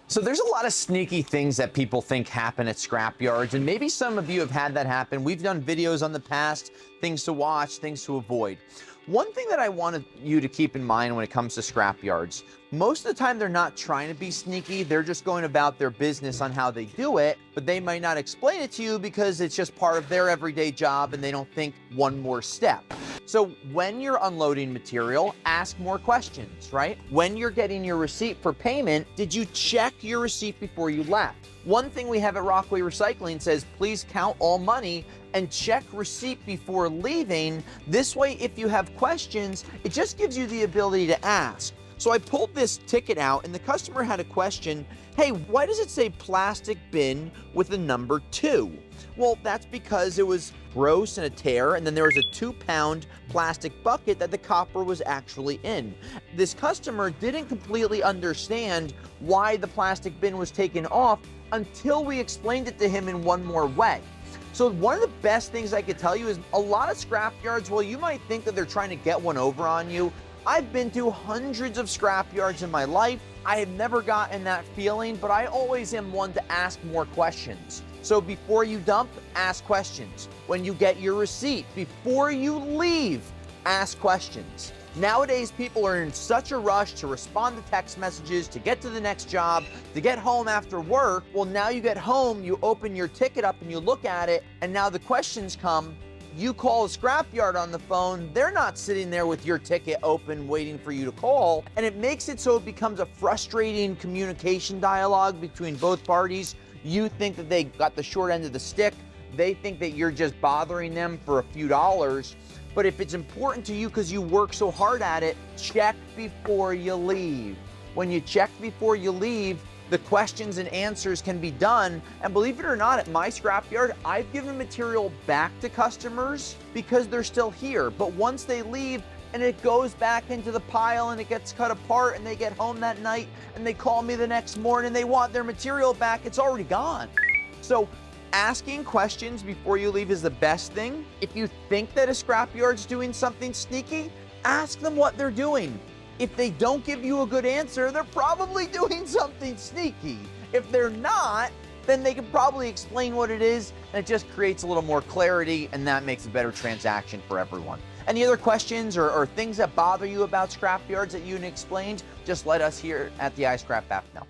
So there's a lot of sneaky things that people think happen at scrap yards, and maybe some of you have had that happen. We've done videos on the past, things to watch, things to avoid. One thing that I wanted you to keep in mind when it comes to scrap yards, most of the time they're not trying to be sneaky, they're just going about their business on how they do it, but they might not explain it to you because it's just part of their everyday job and they don't think one more step. So when you're unloading material, ask more questions, right? When you're getting your receipt for payment, did you check your receipt before you left? One thing we have at Rockaway Recycling says, please count all money and check receipt before leaving. This way, if you have questions, it just gives you the ability to ask. So I pulled this ticket out and the customer had a question. Hey, why does it say plastic bin with the number 2? Well, that's because it was gross and a tear, and then there was a 2-pound plastic bucket that the copper was actually in. This customer didn't completely understand why the plastic bin was taken off until we explained it to him in one more way. So one of the best things I could tell you is a lot of scrap yards, well, you might think that they're trying to get one over on you. I've been to hundreds of scrap yards in my life. I have never gotten that feeling, but I always am one to ask more questions. So before you dump, ask questions. When you get your receipt, before you leave, ask questions. Nowadays, people are in such a rush to respond to text messages, to get to the next job, to get home after work. Well, now you get home, you open your ticket up and you look at it, and now the questions come. You call a scrapyard on the phone, they're not sitting there with your ticket open waiting for you to call, and it makes it so it becomes a frustrating communication dialogue between both parties. You think that they got the short end of the stick, they think that you're just bothering them for a few dollars. But if it's important to you because you work so hard at it, check before you leave. When you check before you leave, the questions and answers can be done. And believe it or not, at my scrapyard, I've given material back to customers because they're still here. But once they leave and it goes back into the pile and it gets cut apart and they get home that night and they call me the next morning, they want their material back, it's already gone. So asking questions before you leave is the best thing. If you think that a scrapyard's doing something sneaky, ask them what they're doing. If they don't give you a good answer, they're probably doing something sneaky. If they're not, then they can probably explain what it is, and it just creates a little more clarity, and that makes a better transaction for everyone. Any other questions or things that bother you about scrapyards that you explained, just let us here at the iScrap app know.